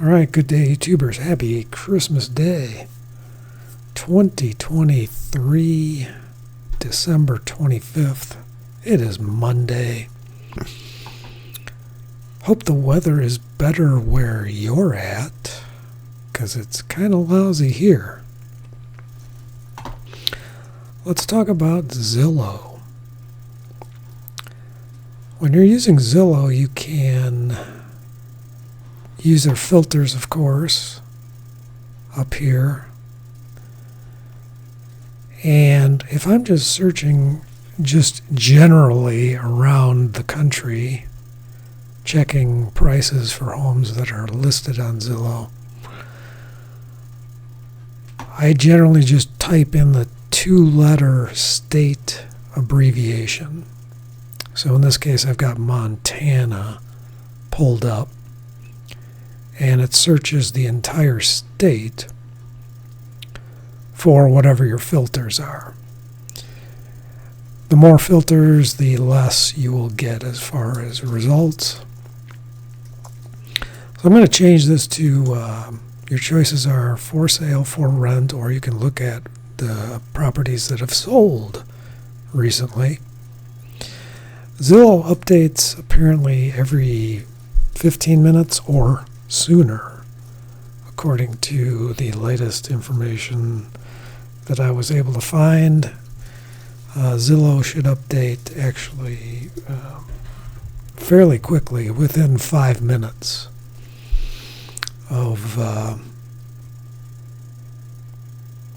All right, good day, YouTubers. Happy Christmas Day. 2023, December 25th. It is Monday. Hope the weather is better where you're at, because it's kind of lousy here. Let's talk about Zillow. When you're using Zillow, you can use their filters, of course, up here. And if I'm just searching just generally around the country, checking prices for homes that are listed on Zillow, I generally just type in the two-letter state abbreviation. So in this case, I've got Montana pulled up, and it searches the entire state for whatever your filters are. The more filters, the less you will get as far as results. So I'm going to change this to your choices are for sale, for rent, or you can look at the properties that have sold recently. Zillow updates apparently every 15 minutes or sooner, according to the latest information that I was able to find. Zillow should update actually fairly quickly, within 5 minutes of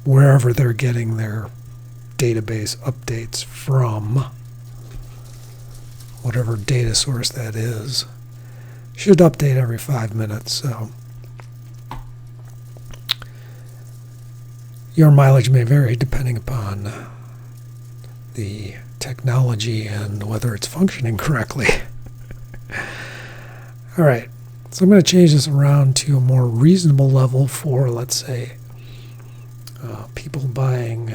wherever they're getting their database updates from, whatever data source that is. Should update every 5 minutes, so your mileage may vary depending upon the technology and whether it's functioning correctly. All right, so I'm going to change this around to a more reasonable level for, let's say, people buying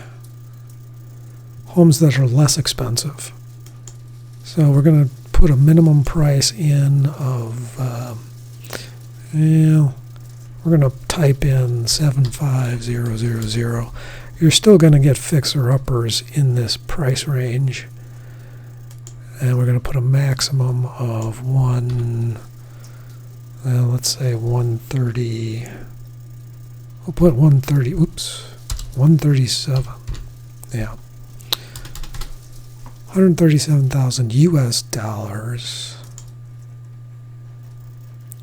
homes that are less expensive. So we're going to put a minimum price in of, we're going to type in 75000. You're still going to get fixer-uppers in this price range. And we're going to put a maximum of let's say 130. We'll put 137. Yeah. 137,000 US dollars.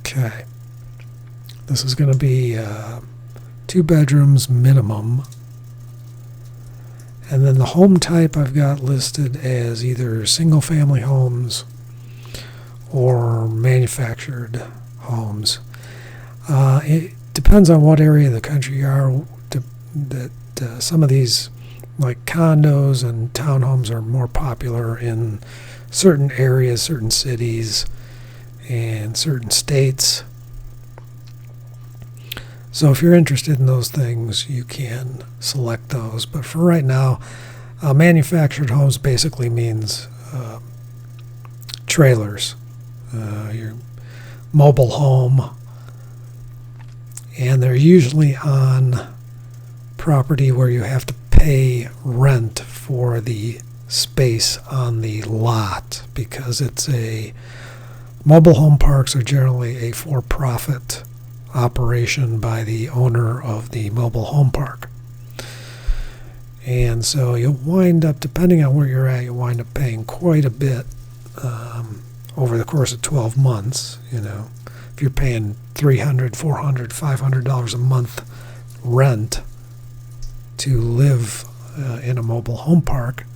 Okay. This is going to be 2 bedrooms minimum. And then the home type I've got listed as either single family homes or manufactured homes. It depends on what area of the country you are. Some of these, like condos and townhomes, are more popular in certain areas, certain cities, and certain states. So if you're interested in those things, you can select those. But for right now, manufactured homes basically means trailers, your mobile home, and they're usually on property where you have to pay rent for the space on the lot, because mobile home parks are generally a for-profit operation by the owner of the mobile home park. And so you'll wind up, depending on where you're at, you'll wind up paying quite a bit over the course of 12 months. If you're paying $300, $400, $500 a month rent to live in a mobile home park,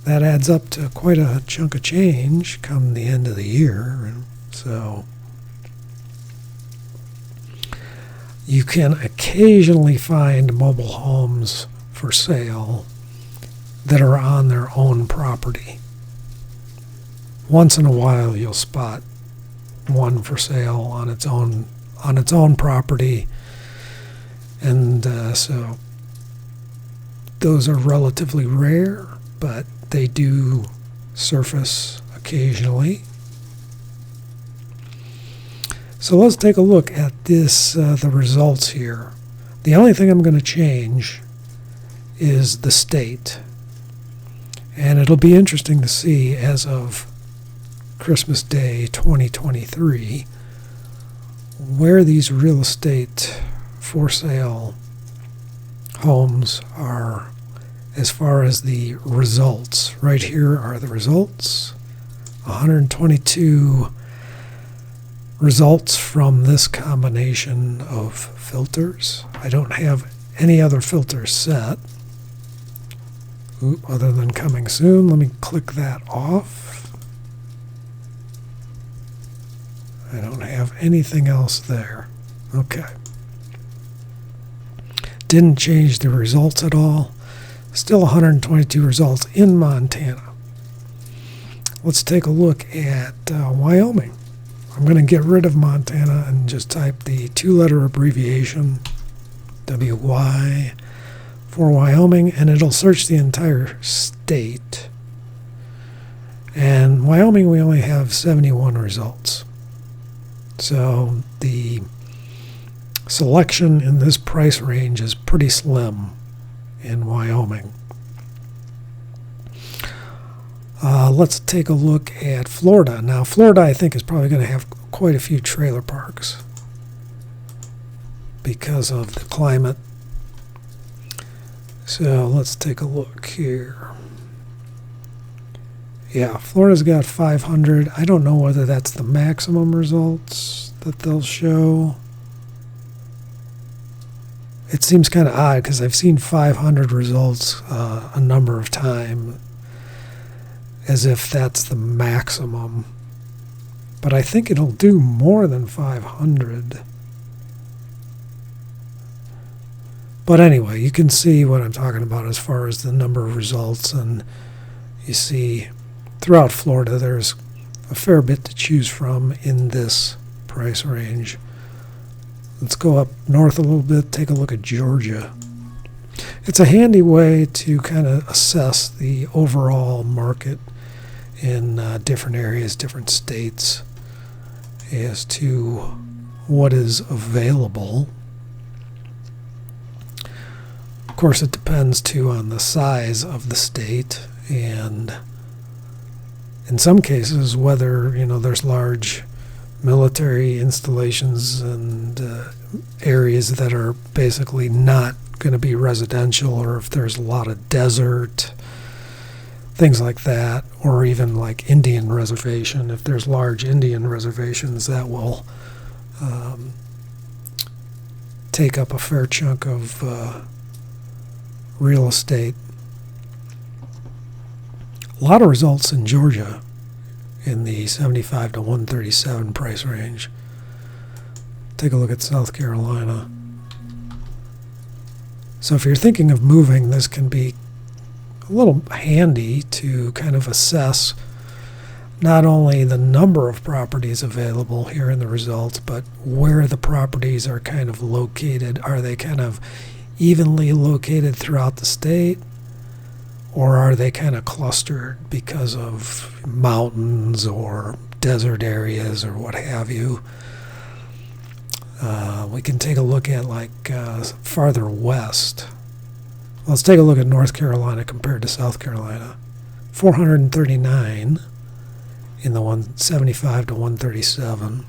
that adds up to quite a chunk of change come the end of the year. So you can occasionally find mobile homes for sale that are on their own property. Once in a while, you'll spot one for sale on its own property, and so those are relatively rare, but they do surface occasionally. So let's take a look at this, the results here. The only thing I'm going to change is the state. And it'll be interesting to see as of Christmas Day 2023 where these real estate for sale homes are as far as the results. Right here are the results. 122 results from this combination of filters. I don't have any other filters set other than coming soon. Let me click that off. I don't have anything else there. Okay. Didn't change the results at all. Still 122 results in Montana. Let's take a look at Wyoming. I'm going to get rid of Montana and just type the two-letter abbreviation WY for Wyoming, and it'll search the entire state. And Wyoming, we only have 71 results. So the selection in this price range is pretty slim in Wyoming. Let's take a look at Florida. Now, Florida, I think, is probably going to have quite a few trailer parks because of the climate. So let's take a look here. Yeah, Florida's got 500. I don't know whether that's the maximum results that they'll show. It seems kind of odd because I've seen 500 results a number of times, as if that's the maximum. But I think it'll do more than 500. But anyway, you can see what I'm talking about as far as the number of results. And you see throughout Florida there's a fair bit to choose from in this price range. Let's go up north a little bit, take a look at Georgia. It's a handy way to kind of assess the overall market in different areas, different states, as to what is available. Of course, it depends too on the size of the state, and in some cases whether there's large military installations and areas that are basically not going to be residential, or if there's a lot of desert, things like that, or even like Indian reservation. If there's large Indian reservations, that will take up a fair chunk of real estate. A lot of results in Georgia in the 75 to 137 price range. Take a look at South Carolina. So if you're thinking of moving, this can be a little handy to kind of assess not only the number of properties available here in the results, but where the properties are kind of located. Are they kind of evenly located throughout the state, or are they kind of clustered because of mountains or desert areas or what have you? We can take a look at farther west. Let's take a look at North Carolina compared to South Carolina. 439 in the 175 to 137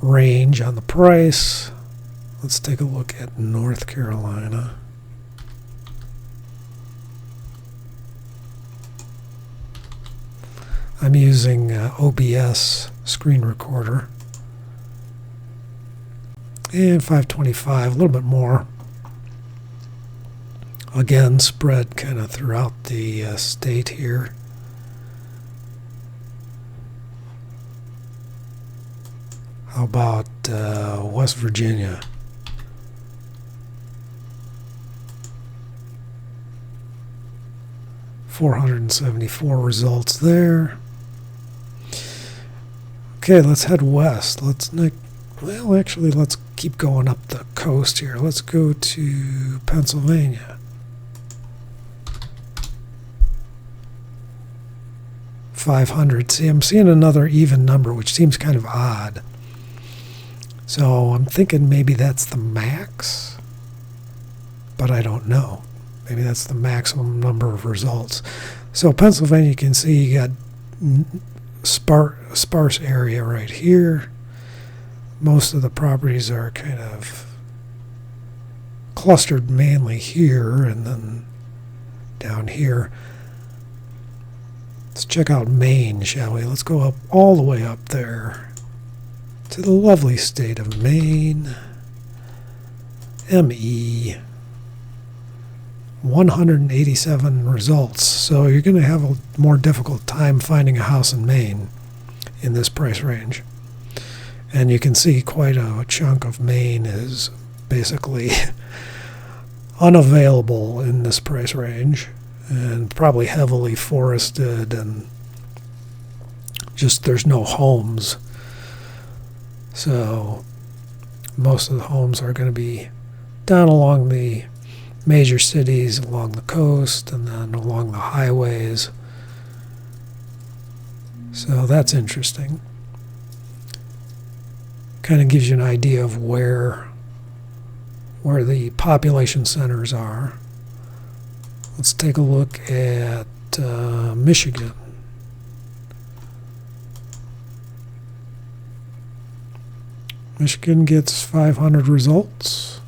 range on the price. Let's take a look at North Carolina. I'm using OBS screen recorder. And 525, a little bit more. Again, spread kind of throughout the state here. How about West Virginia? $474 results there. Okay, let's head west. Let's keep going up the coast here. Let's go to Pennsylvania. 500. See, I'm seeing another even number, which seems kind of odd. So I'm thinking maybe that's the max, but I don't know. Maybe that's the maximum number of results. So Pennsylvania, you can see you got sparse area right here. Most of the properties are kind of clustered mainly here and then down here. Let's check out Maine, shall we? Let's go up all the way up there to the lovely state of Maine. ME. 187 results. So you're going to have a more difficult time finding a house in Maine in this price range. And you can see quite a chunk of Maine is basically unavailable in this price range, and probably heavily forested, and just there's no homes. So most of the homes are going to be down along the major cities, along the coast, and then along the highways. So that's interesting. Kind of gives you an idea of where the population centers are. Let's take a look at Michigan. Michigan gets 500 results.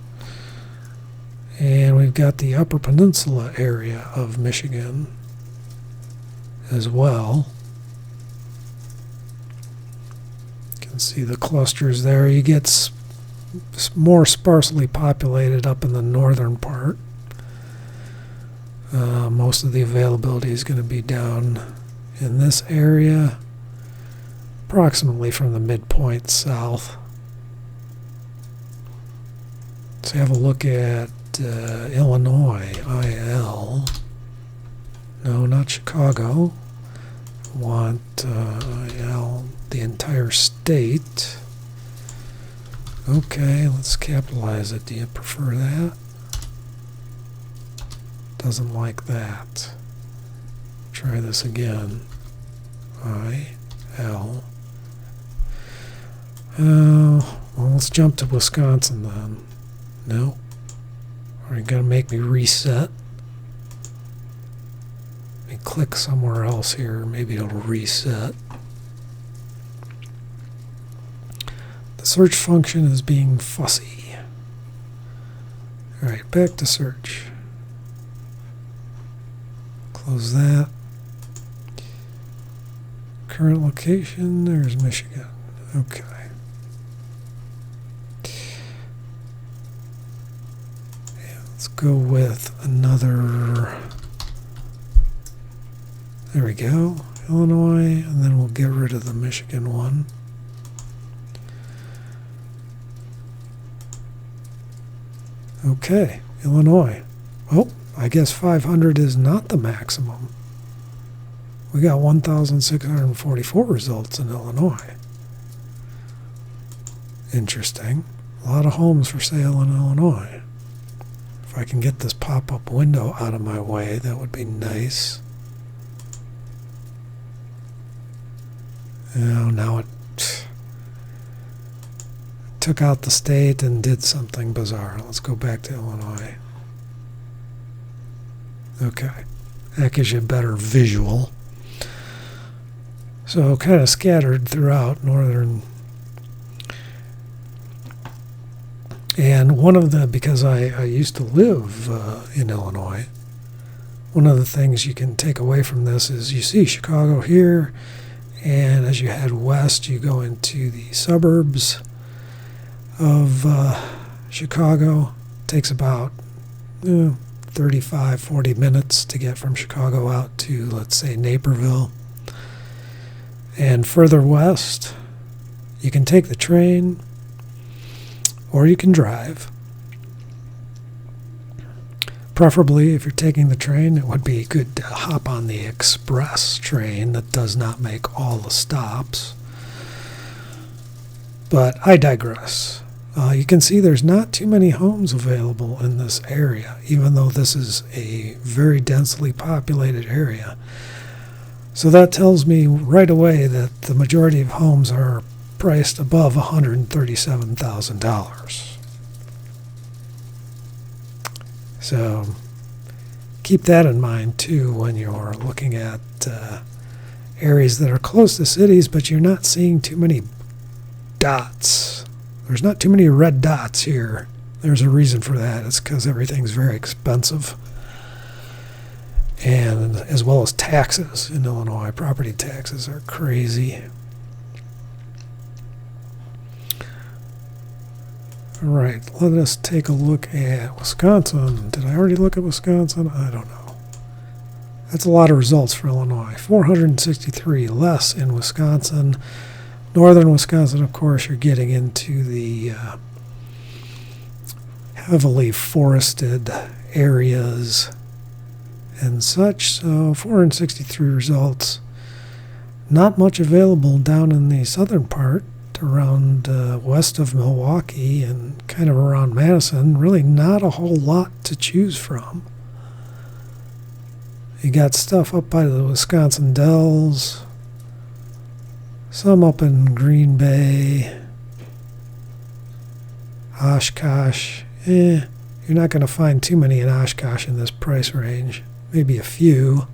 And we've got the Upper Peninsula area of Michigan as well. You can see the clusters there. You get more sparsely populated up in the northern part. Most of the availability is going to be down in this area, approximately from the midpoint south. Let's have a look at Illinois, IL. No, not Chicago. I want IL, the entire state. Okay, let's capitalize it. Do you prefer that? Doesn't like that. Try this again. IL. Well, let's jump to Wisconsin then. No. Are you going to make me reset? Let me click somewhere else here. Maybe it'll reset. The search function is being fussy. Alright, back to search. Close that. Current location, there's Michigan. Okay. Let's go with another. There we go. Illinois, and then we'll get rid of the Michigan one. Okay, Illinois. Oh, I guess 500 is not the maximum. We got 1,644 results in Illinois. Interesting. A lot of homes for sale in Illinois. If I can get this pop-up window out of my way, that would be nice. Oh, now it took out the state and did something bizarre. Let's go back to Illinois. Okay, that gives you a better visual. So kind of scattered throughout northern. And one of the, because I used to live in Illinois, one of the things you can take away from this is you see Chicago here, and as you head west, you go into the suburbs of Chicago. It takes about 35, 40 minutes to get from Chicago out to, let's say, Naperville. And further west, you can take the train or you can drive. Preferably, if you're taking the train, it would be good to hop on the express train that does not make all the stops. But I digress. You can see there's not too many homes available in this area, even though this is a very densely populated area. So that tells me right away that the majority of homes are priced above $137,000. So keep that in mind too when you're looking at areas that are close to cities, but you're not seeing too many dots. There's not too many red dots here. There's a reason for that. It's because everything's very expensive. And as well as taxes in Illinois. Property taxes are crazy. All right, let us take a look at Wisconsin. Did I already look at Wisconsin? I don't know. That's a lot of results for Illinois. 463 less in Wisconsin. Northern Wisconsin, of course, you're getting into the heavily forested areas and such. So 463 results. Not much available down in the southern part, around west of Milwaukee and kind of around Madison. Really not a whole lot to choose from. You got stuff up by the Wisconsin Dells, some up in Green Bay, Oshkosh. You're not going to find too many in Oshkosh in this price range. Maybe a few.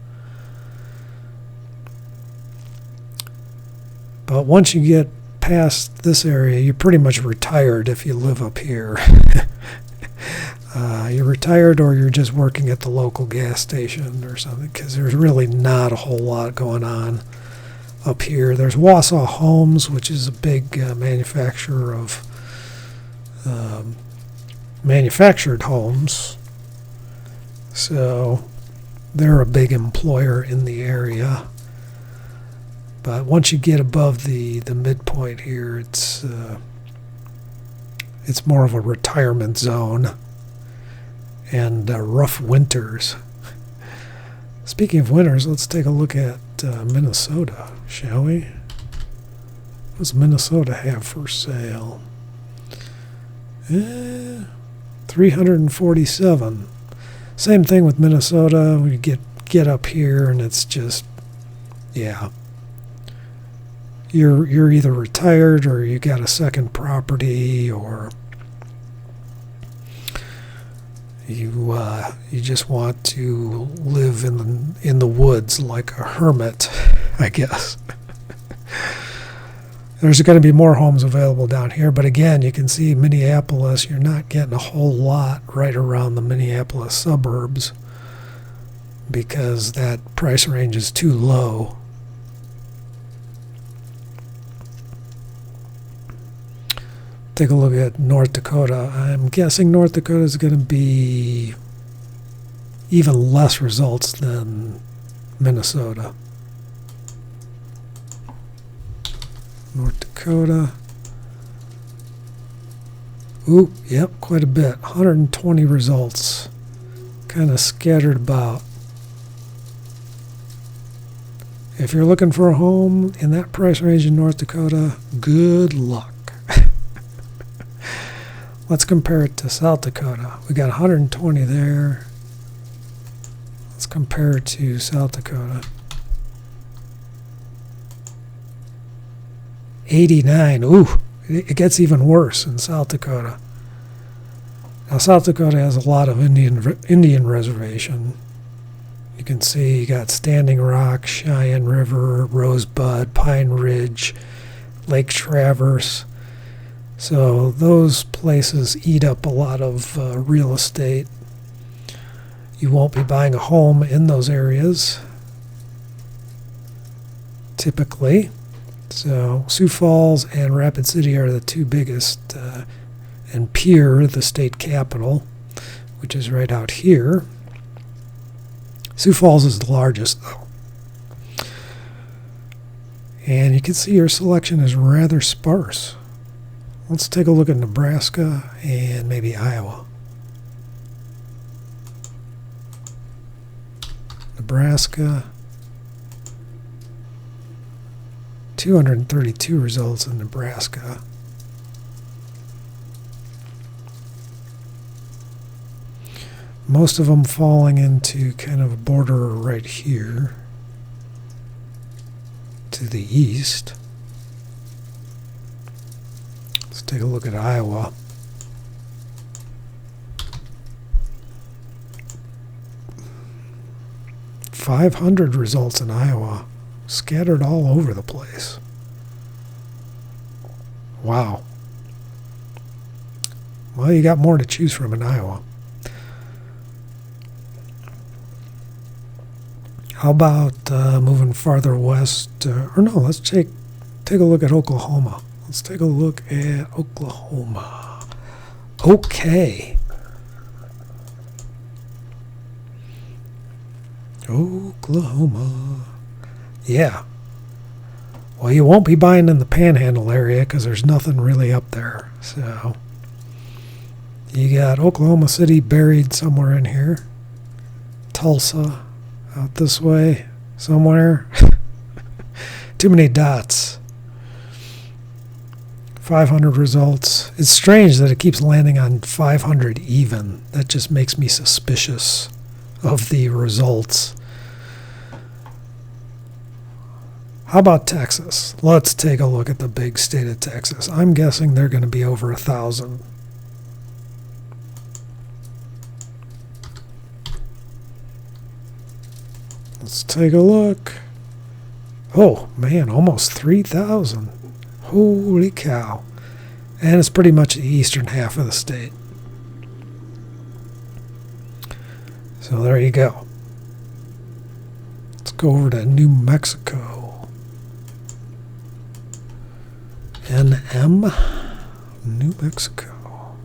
But once you get past this area, you're pretty much retired if you live up here. You're retired or you're just working at the local gas station or something, because there's really not a whole lot going on up here. There's Wausau Homes, which is a big manufacturer of manufactured homes. So they're a big employer in the area. But once you get above the midpoint here, it's more of a retirement zone and rough winters. Speaking of winters, let's take a look at Minnesota, shall we? What does Minnesota have for sale? 347. Same thing with Minnesota. We get up here and it's just, yeah. You're either retired or you got a second property, or you just want to live in the woods like a hermit, I guess. There's going to be more homes available down here, but again, you can see Minneapolis, you're not getting a whole lot right around the Minneapolis suburbs because that price range is too low. Take a look at North Dakota. I'm guessing North Dakota is going to be even less results than Minnesota. North Dakota. Ooh, yep, quite a bit. 120 results. Kind of scattered about. If you're looking for a home in that price range in North Dakota, good luck. Let's compare it to South Dakota. We got 120 there. Let's compare it to South Dakota. 89. Ooh, it gets even worse in South Dakota. Now, South Dakota has a lot of Indian reservation. You can see you got Standing Rock, Cheyenne River, Rosebud, Pine Ridge, Lake Traverse. So those places eat up a lot of real estate. You won't be buying a home in those areas, typically. So Sioux Falls and Rapid City are the two biggest, and Pierre, the state capital, which is right out here. Sioux Falls is the largest, though. And you can see your selection is rather sparse. Let's take a look at Nebraska and maybe Iowa. Nebraska, 232 results in Nebraska. Most of them falling into kind of a border right here. to the east. Let's take a look at Iowa. .500 results in Iowa, scattered all over the place. Wow. Well, you got more to choose from in Iowa. How about moving farther west? Or no, let's take a look at Oklahoma. Let's take a look at Oklahoma. Okay. Oklahoma. Yeah. Well, you won't be buying in the Panhandle area because there's nothing really up there. So you got Oklahoma City buried somewhere in here. Tulsa out this way somewhere. Too many dots. 500 results. It's strange that it keeps landing on 500 even. That just makes me suspicious of the results. How about Texas? Let's take a look at the big state of Texas. I'm guessing they're going to be over 1,000. Let's take a look. Oh, man, almost 3,000. Holy cow. And it's pretty much the eastern half of the state. So there you go. Let's go over to New Mexico. NM, New Mexico.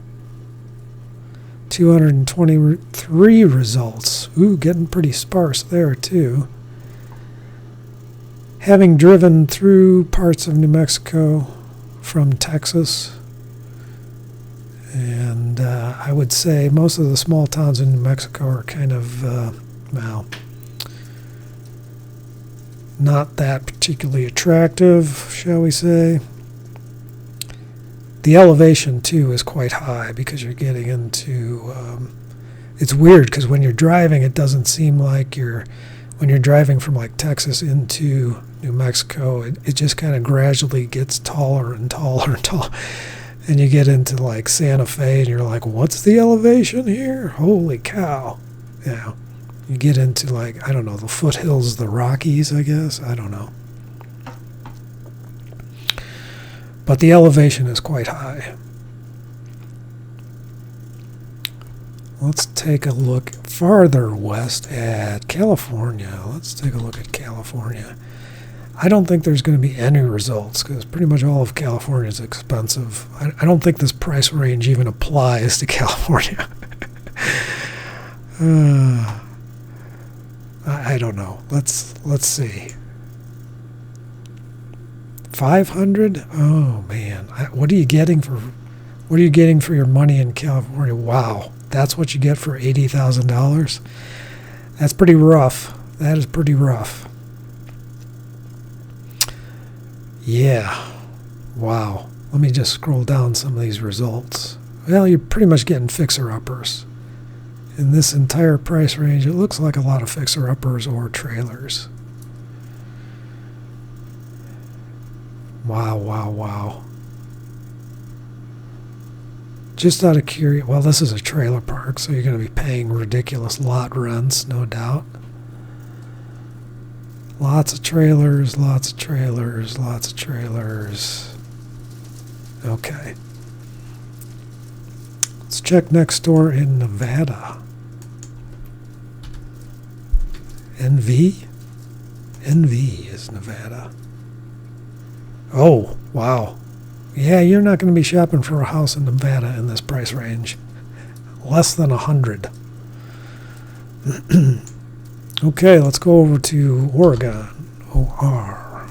223 results. Ooh, getting pretty sparse there too. Having driven through parts of New Mexico from Texas, and I would say most of the small towns in New Mexico are kind of, well, not that particularly attractive, shall we say. The elevation, too, is quite high because you're getting into... it's weird because when you're driving, it doesn't seem like when you're driving from like Texas into New Mexico, it just kind of gradually gets taller and taller and taller. And you get into like Santa Fe and you're like, what's the elevation here? Holy cow. Yeah. You get into like, I don't know, the foothills, the Rockies, I guess. I don't know. But the elevation is quite high. Let's take a look farther west at California. Let's take a look at California. I don't think there's going to be any results because pretty much all of California is expensive. I don't think this price range even applies to California. I don't know. Let's see. 500? Oh man, what are you getting for your money in California? Wow, that's what you get for $80,000. That's pretty rough. That is pretty rough. Yeah. Wow. Let me just scroll down some of these results. Well, you're pretty much getting fixer-uppers. In this entire price range, it looks like a lot of fixer-uppers or trailers. Wow, wow, wow. Just out of curiosity, well, this is a trailer park, so you're going to be paying ridiculous lot rents, no doubt. Lots of trailers, lots of trailers, lots of trailers. Okay. Let's check next door in Nevada. NV? NV is Nevada. Oh, wow. Yeah, you're not going to be shopping for a house in Nevada in this price range. Less than 100. Okay, let's go over to Oregon. OR.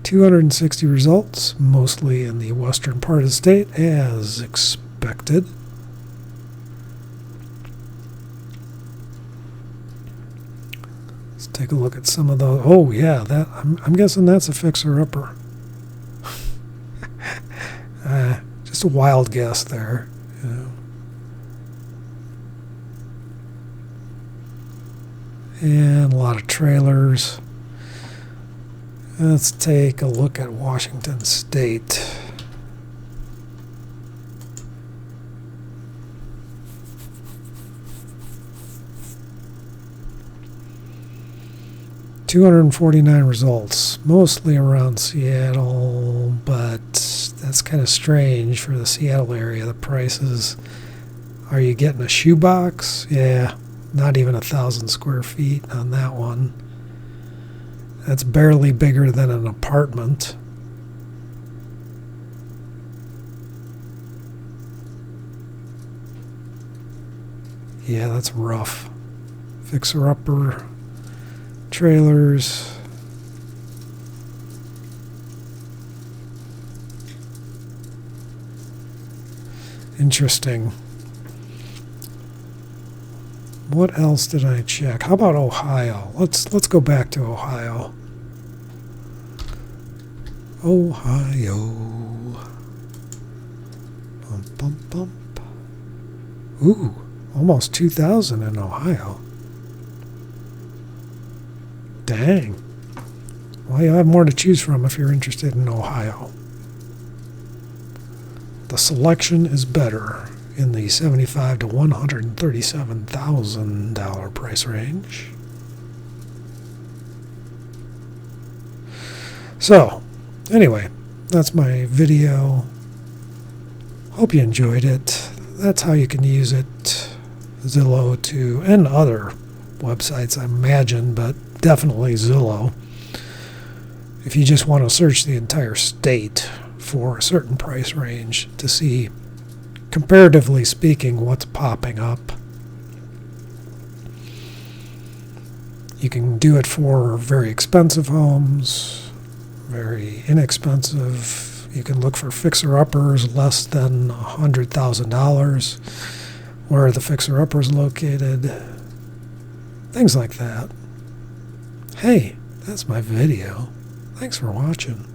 260 results, mostly in the western part of the state, as expected. Let's take a look at some of those. Oh, yeah, that I'm guessing that's a fixer-upper. Just a wild guess there. You know. and a lot of trailers. Let's take a look at Washington State. $249 results, mostly around Seattle, but that's kind of strange for the Seattle area. The prices, are you getting a shoebox? Yeah, not even 1,000 square feet on that one. That's barely bigger than an apartment. Yeah, that's rough. Fixer-upper trailers. Interesting. What else did I check? How about Ohio? Let's go back to Ohio. Ohio. Bump, bump, bump. Ooh, almost 2,000 in Ohio. Dang. Well, you have more to choose from if you're interested in Ohio. The selection is better in the $75,000 to $137,000 price range. So, anyway, that's my video. Hope you enjoyed it. That's how you can use it. Zillow to, and other websites, I imagine, but definitely Zillow. If you just want to search the entire state for a certain price range to see, comparatively speaking, what's popping up. You can do it for very expensive homes, very inexpensive. You can look for fixer-uppers less than $100,000. Where are the fixer-uppers located? Things like that. Hey, that's my video. Thanks for watching.